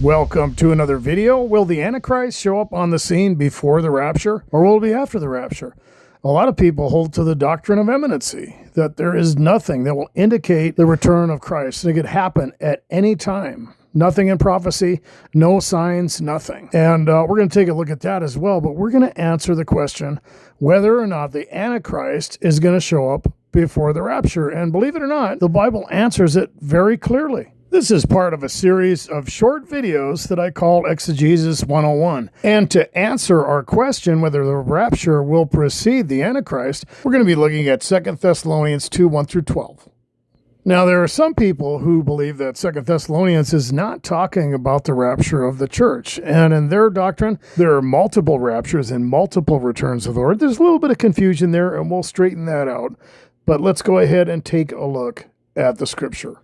Welcome to another video. Will the Antichrist show up on the scene before the rapture, or will it be after the rapture? A lot of people hold to the doctrine of imminency, that there is nothing that will indicate the return of Christ. It could happen at any time. Nothing in prophecy, no signs, nothing. And we're going to take a look at that as well, but we're going to answer the question whether or not the Antichrist is going to show up before the rapture. And believe it or not, the Bible answers it very clearly. This is part of a series of short videos that I call Exegesis 101. And to answer our question whether the rapture will precede the Antichrist, we're going to be looking at 2 Thessalonians 2, 1 through 12. Now, there are some people who believe that 2 Thessalonians is not talking about the rapture of the church. And in their doctrine, there are multiple raptures and multiple returns of the Lord. There's a little bit of confusion there, and we'll straighten that out. But let's go ahead and take a look at the scripture.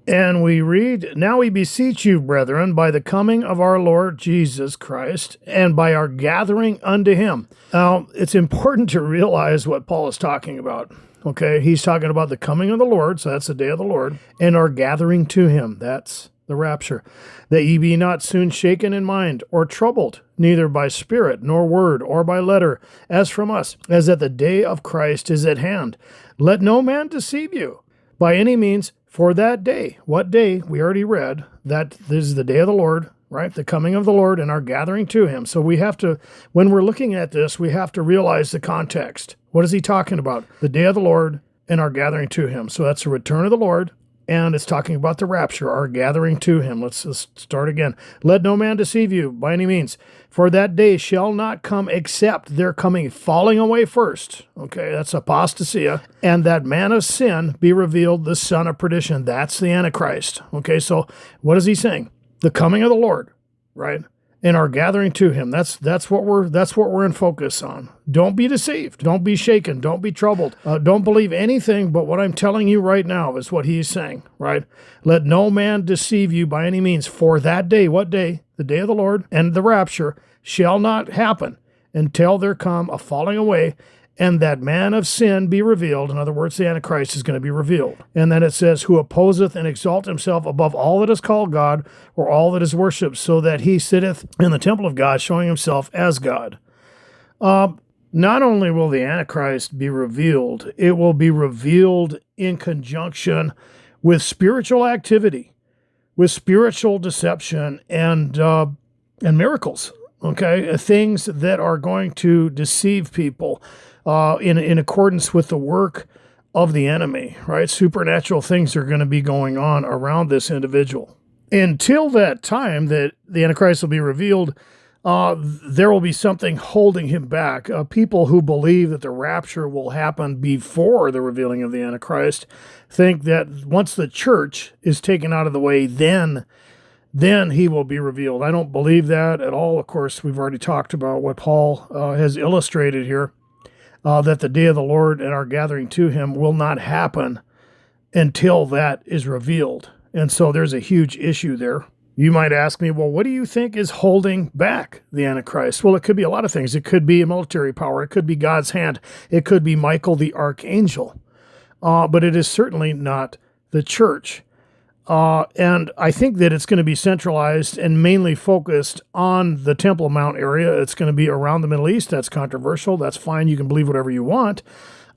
And we read, "Now we beseech you, brethren, by the coming of our Lord Jesus Christ, and by our gathering unto him." Now, it's important to realize what Paul is talking about. Okay, he's talking about the coming of the Lord, so that's the day of the Lord, and our gathering to him, that's the rapture. "That ye be not soon shaken in mind, or troubled, neither by spirit, nor word, or by letter, as from us, as that the day of Christ is at hand. Let no man deceive you by any means, for that day." What day? We already read that this is the day of the Lord, right? The coming of the Lord and our gathering to him. So we have to, when we're looking at this, we have to realize the context. What is he talking about? The day of the Lord and our gathering to him. So that's the return of the Lord, and it's talking about the rapture, our gathering to him. Let's start again. "Let no man deceive you by any means, for that day shall not come except their coming falling away first." Okay, that's apostasia. "And that man of sin be revealed, the son of perdition." That's the Antichrist. Okay, so what is he saying? The coming of the Lord, right? And our gathering to him. That's what we're in focus on. Don't be deceived. Don't be shaken. Don't be troubled. Don't believe anything but what I'm telling you right now is what he's saying, right? "Let no man deceive you by any means, for that day," what day? The day of the Lord and the rapture shall not happen until there come a falling away, and that man of sin be revealed. In other words, the Antichrist is going to be revealed. And then it says, "Who opposeth and exalt himself above all that is called God, or all that is worshipped, so that he sitteth in the temple of God, showing himself as God." Not only will the Antichrist be revealed, it will be revealed in conjunction with spiritual activity, with spiritual deception and miracles. Okay, things that are going to deceive people in accordance with the work of the enemy, right? Supernatural things are going to be going on around this individual. Until that time that the Antichrist will be revealed, there will be something holding him back. People who believe that the rapture will happen before the revealing of the Antichrist think that once the church is taken out of the way, then he will be revealed. I don't believe that at all. Of course, we've already talked about what Paul has illustrated here, that the day of the Lord and our gathering to him will not happen until that is revealed. And so there's a huge issue there. You might ask me, well, what do you think is holding back the Antichrist? Well, it could be a lot of things. It could be a military power. It could be God's hand. It could be Michael the archangel. But it is certainly not the church. And I think that it's going to be centralized and mainly focused on the Temple Mount area. It's going to be around the Middle East. That's controversial. That's fine. You can believe whatever you want.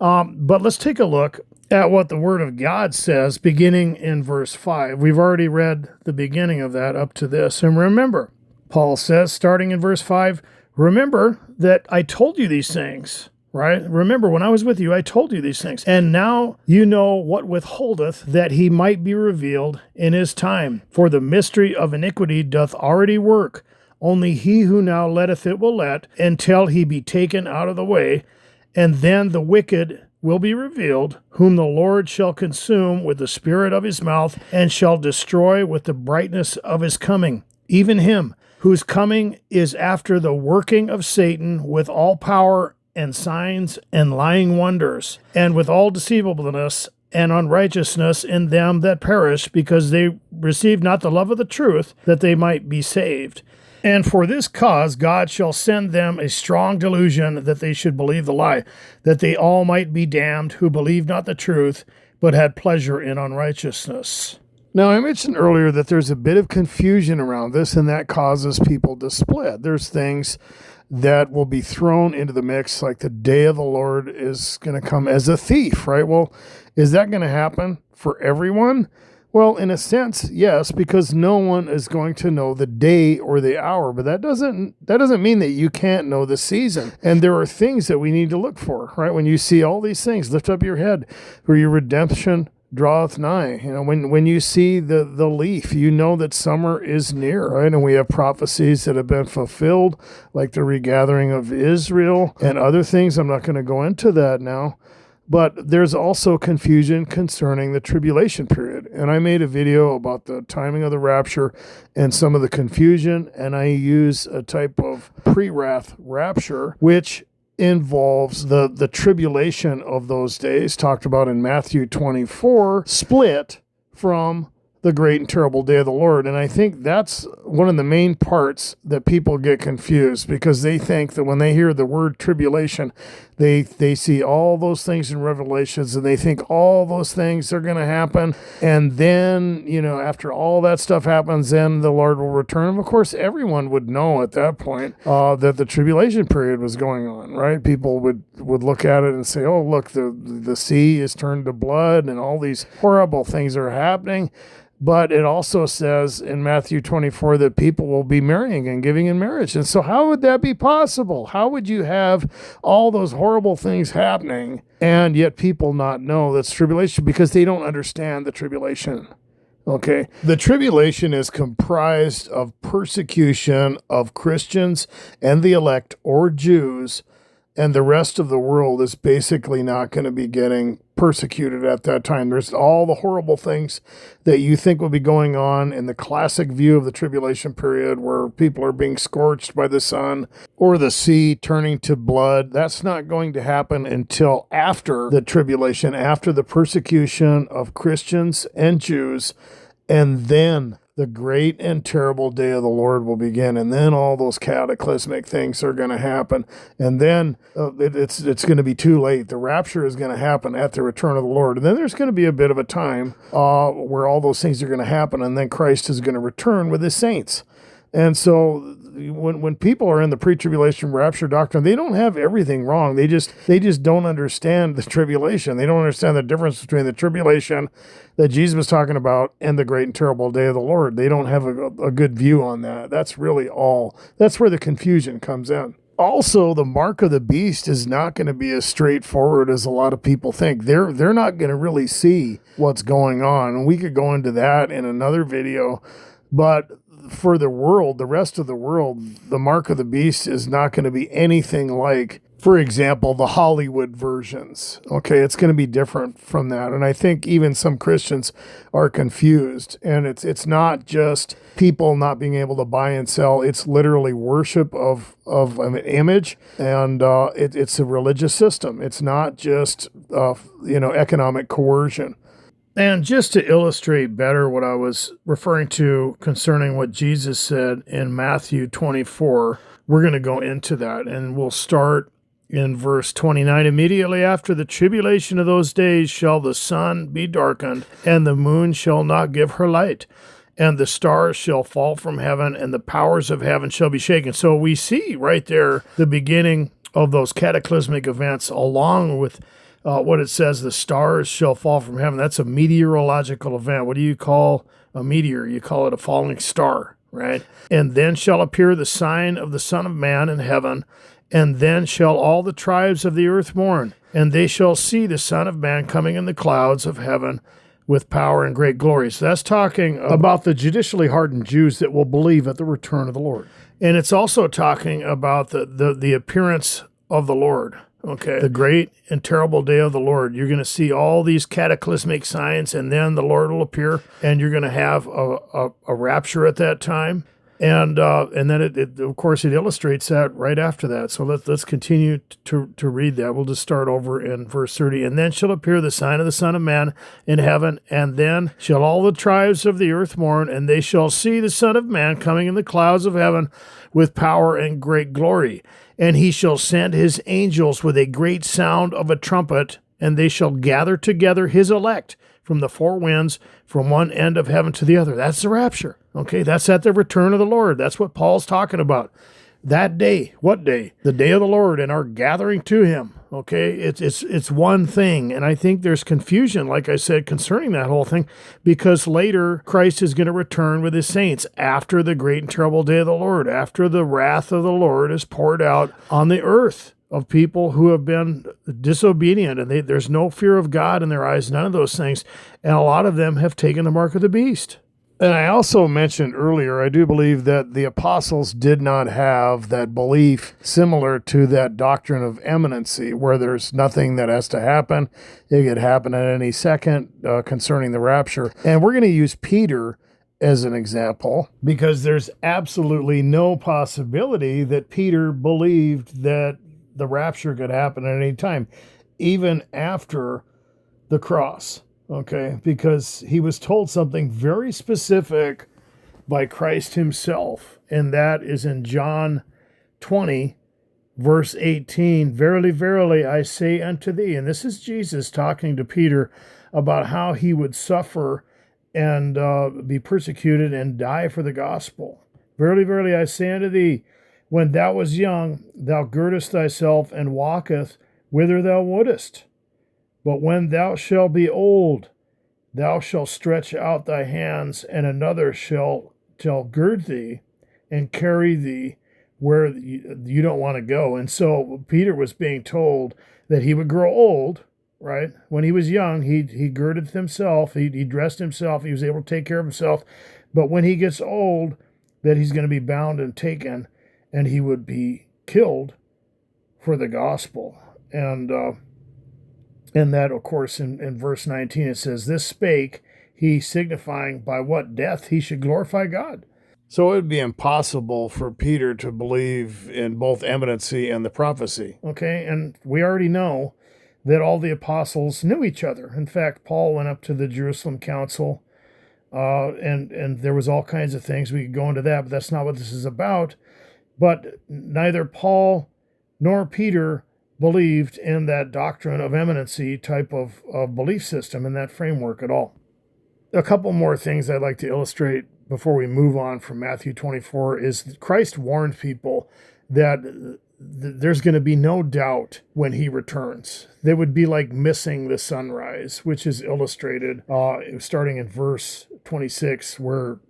But let's take a look at what the Word of God says, beginning in verse 5. We've already read the beginning of that up to this. And remember, Paul says, starting in verse 5, "Remember that I told you these things." Right? "Remember, when I was with you, I told you these things. And now you know what withholdeth, that he might be revealed in his time. For the mystery of iniquity doth already work. Only he who now letteth it will let, until he be taken out of the way. And then the wicked will be revealed, whom the Lord shall consume with the spirit of his mouth, and shall destroy with the brightness of his coming. Even him, whose coming is after the working of Satan with all power and signs and lying wonders, and with all deceivableness and unrighteousness in them that perish, because they receive not the love of the truth, that they might be saved. And for this cause God shall send them a strong delusion, that they should believe the lie, that they all might be damned, who believed not the truth, but had pleasure in unrighteousness." Now, I mentioned earlier that there's a bit of confusion around this, and that causes people to split. There's things that will be thrown into the mix, like the day of the Lord is going to come as a thief, right? Well, is that going to happen for everyone? Well, in a sense, yes, because no one is going to know the day or the hour, but that doesn't mean that you can't know the season. And there are things that we need to look for, right? When you see all these things, lift up your head, for your redemption draweth nigh. You know, when you see the leaf, you know that summer is near, right? And we have prophecies that have been fulfilled, like the regathering of Israel and other things. I'm not going to go into that now. But there's also confusion concerning the tribulation period. And I made a video about the timing of the rapture and some of the confusion. And I use a type of pre-wrath rapture, which involves the tribulation of those days, talked about in Matthew 24, split from the great and terrible day of the Lord. And I think that's one of the main parts that people get confused, because they think that when they hear the word tribulation, they see all those things in Revelations, and they think all those things are going to happen. And then, you know, after all that stuff happens, then the Lord will return. And of course, everyone would know at that point that the tribulation period was going on, right? People would look at it and say, oh, look, the sea is turned to blood and all these horrible things are happening. But it also says in Matthew 24 that people will be marrying and giving in marriage. And so how would that be possible? How would you have all those horrible things happening and yet people not know that's tribulation? Because they don't understand the tribulation. Okay. The tribulation is comprised of persecution of Christians and the elect or Jews, and the rest of the world is basically not going to be getting persecuted at that time. There's all the horrible things that you think will be going on in the classic view of the tribulation period, where people are being scorched by the sun or the sea turning to blood. That's not going to happen until after the tribulation, after the persecution of Christians and Jews, and then the great and terrible day of the Lord will begin, and then all those cataclysmic things are going to happen, and then it's going to be too late. The rapture is going to happen at the return of the Lord, and then there's going to be a bit of a time where all those things are going to happen, and then Christ is going to return with his saints. And so when people are in the pre-tribulation rapture doctrine, they don't have everything wrong. They just don't understand the tribulation. They don't understand the difference between the tribulation that Jesus was talking about and the great and terrible day of the Lord. They don't have a good view on that. That's really all. That's where the confusion comes in. Also, the mark of the beast is not going to be as straightforward as a lot of people think. They're not going to really see what's going on. And we could go into that in another video, but for the world, the rest of the world, the mark of the beast is not going to be anything like, for example, the Hollywood versions. Okay, it's going to be different from that. And I think even some Christians are confused. And it's not just people not being able to buy and sell. It's literally worship of an image, and it's a religious system. It's not just economic coercion. And just to illustrate better what I was referring to concerning what Jesus said in Matthew 24, we're going to go into that, and we'll start in verse 29. Immediately after the tribulation of those days shall the sun be darkened, and the moon shall not give her light, and the stars shall fall from heaven, and the powers of heaven shall be shaken. So we see right there the beginning of those cataclysmic events, along with what it says, the stars shall fall from heaven. That's a meteorological event. What do you call a meteor? You call it a falling star, right? And then shall appear the sign of the Son of Man in heaven, and then shall all the tribes of the earth mourn, and they shall see the Son of Man coming in the clouds of heaven with power and great glory. So that's talking about the judicially hardened Jews that will believe at the return of the Lord. And it's also talking about the appearance of the Lord. Okay, the great and terrible day of the Lord. You're going to see all these cataclysmic signs, and then the Lord will appear, and you're going to have a rapture at that time. And then it of course it illustrates that right after that. So let's continue to read that. We'll just start over in verse 30. And then shall appear the sign of the Son of Man in heaven, and then shall all the tribes of the earth mourn, and they shall see the Son of Man coming in the clouds of heaven with power and great glory. And he shall send his angels with a great sound of a trumpet, and they shall gather together his elect from the four winds, from one end of heaven to the other. That's the rapture. Okay, that's at the return of the Lord. That's what Paul's talking about. That day, what day? The day of the Lord and our gathering to him. Okay, it's one thing. And I think there's confusion, like I said, concerning that whole thing, because later Christ is going to return with his saints after the great and terrible day of the Lord, after the wrath of the Lord is poured out on the earth of people who have been disobedient, and there's no fear of God in their eyes, none of those things. And a lot of them have taken the mark of the beast. And I also mentioned earlier, I do believe that the apostles did not have that belief similar to that doctrine of imminency, where there's nothing that has to happen. It could happen at any second concerning the rapture. And we're going to use Peter as an example, because there's absolutely no possibility that Peter believed that the rapture could happen at any time, even after the cross. Okay, because he was told something very specific by Christ himself, and that is in John 20, verse 18. Verily, verily, I say unto thee, and this is Jesus talking to Peter about how he would suffer and be persecuted and die for the gospel. Verily, verily, I say unto thee, when thou wast young, thou girdest thyself and walkest whither thou wouldest. But when thou shalt be old, thou shalt stretch out thy hands, and another shall gird thee and carry thee where you don't want to go. And so Peter was being told that he would grow old, right? When he was young, he girded himself, he dressed himself, he was able to take care of himself. But when he gets old, that he's going to be bound and taken, and he would be killed for the gospel. And that, of course, in verse 19, it says, this spake he, signifying by what death he should glorify God. So it would be impossible for Peter to believe in both imminency and the prophecy. Okay, and we already know that all the apostles knew each other. In fact, Paul went up to the Jerusalem council, and there was all kinds of things. We could go into that, but that's not what this is about. But neither Paul nor Peter believed in that doctrine of imminency type of belief system in that framework at all. A couple more things I'd like to illustrate before we move on from Matthew 24 is Christ warned people that there's going to be no doubt when he returns. They would be like missing the sunrise, which is illustrated starting in verse 26, where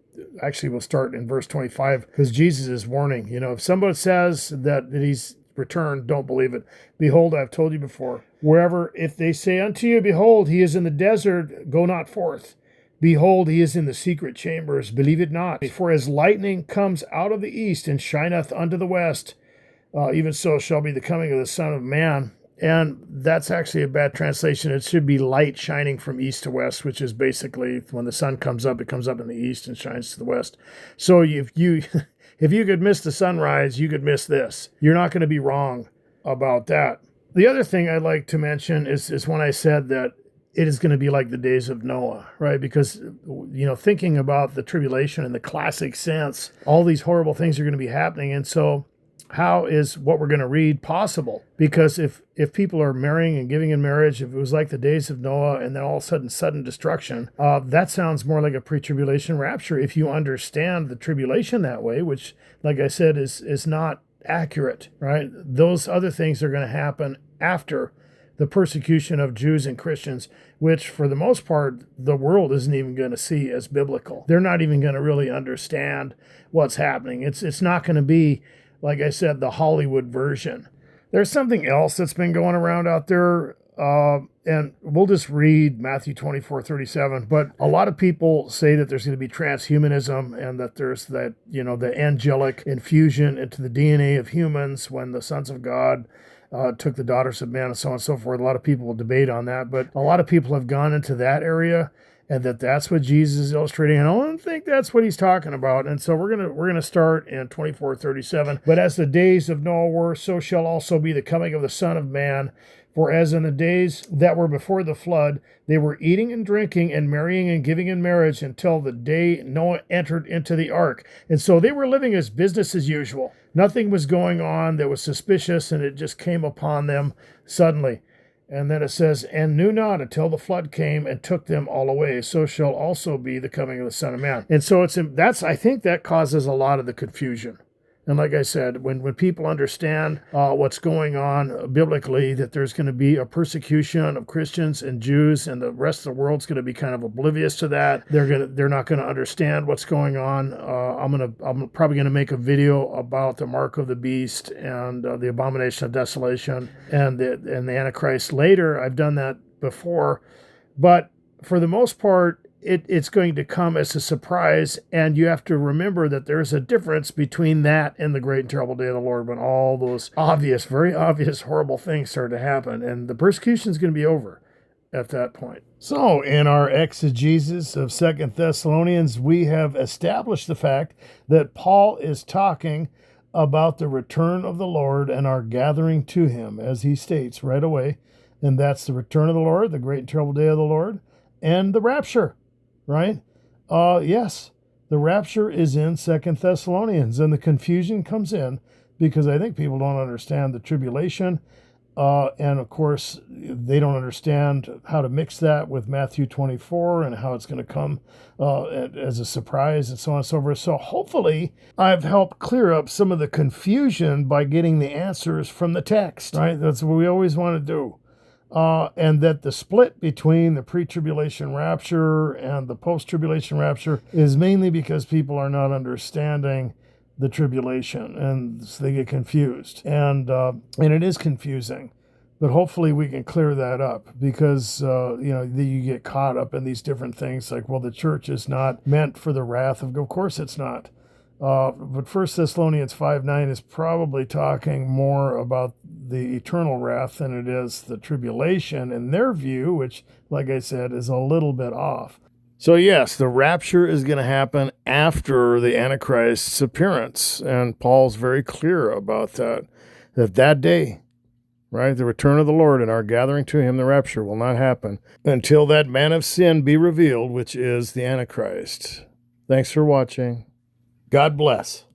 actually we'll start in verse 25, because Jesus is warning, if somebody says that he's returned, don't believe it. Behold, I have told you before. Wherever, if they say unto you, behold, he is in the desert, go not forth. Behold, he is in the secret chambers, believe it not. For as lightning comes out of the east and shineth unto the west, even so shall be the coming of the Son of Man. And that's actually a bad translation. It should be light shining from east to west, which is basically when the sun comes up, it comes up in the east and shines to the west. So if you could miss the sunrise, you could miss this. You're not going to be wrong about that. The other thing I'd like to mention is when I said that it is going to be like the days of Noah, right? Because, thinking about the tribulation in the classic sense, all these horrible things are going to be happening. And so how is what we're going to read possible? Because if people are marrying and giving in marriage, if it was like the days of Noah and then all of a sudden sudden destruction, that sounds more like a pre-tribulation rapture if you understand the tribulation that way, which, like I said, is not accurate, right? Those other things are going to happen after the persecution of Jews and Christians, which for the most part, the world isn't even going to see as biblical. They're not even going to really understand what's happening. It's not going to be, like I said, the Hollywood version. There's something else that's been going around out there, and we'll just read Matthew 24:37. But a lot of people say that there's going to be transhumanism and that there's that, the angelic infusion into the DNA of humans when the sons of God took the daughters of man and so on and so forth. A lot of people will debate on that, but a lot of people have gone into that area, and that's what Jesus is illustrating. And I don't think that's what he's talking about. And so we're gonna start in 24:37. But as the days of Noah were, so shall also be the coming of the Son of Man. For as in the days that were before the flood, they were eating and drinking and marrying and giving in marriage until the day Noah entered into the ark. And so they were living as business as usual. Nothing was going on that was suspicious, and it just came upon them suddenly. And then it says, and knew not until the flood came and took them all away. So shall also be the coming of the Son of Man. And so I think that causes a lot of the confusion. And like I said, when people understand what's going on biblically, that there's going to be a persecution of Christians and Jews, and the rest of the world's going to be kind of oblivious to that. They're not going to understand what's going on. I'm probably going to make a video about the mark of the beast and the abomination of desolation and the Antichrist later. I've done that before, but for the most part, it's going to come as a surprise, and you have to remember that there's a difference between that and the great and terrible day of the Lord, when all those very obvious, horrible things start to happen, and the persecution is going to be over at that point. So, in our exegesis of 2 Thessalonians, we have established the fact that Paul is talking about the return of the Lord and our gathering to him, as he states right away, and that's the return of the Lord, the great and terrible day of the Lord, and the rapture. Right? Yes, the rapture is in 2 Thessalonians, and the confusion comes in because I think people don't understand the tribulation, and of course, they don't understand how to mix that with Matthew 24 and how it's going to come as a surprise and so on and so forth. So hopefully, I've helped clear up some of the confusion by getting the answers from the text, right? That's what we always want to do. And that the split between the pre-tribulation rapture and the post-tribulation rapture is mainly because people are not understanding the tribulation, and so they get confused. And it is confusing, but hopefully we can clear that up, because you get caught up in these different things like, well, the church is not meant for the wrath of course it's not. But 1 Thessalonians 5:9 is probably talking more about the eternal wrath than it is the tribulation in their view, which, like I said, is a little bit off. So yes, the rapture is going to happen after the Antichrist's appearance, and Paul's very clear about that day, right, the return of the Lord and our gathering to him, the rapture, will not happen until that man of sin be revealed, which is the Antichrist. Thanks for watching. God bless.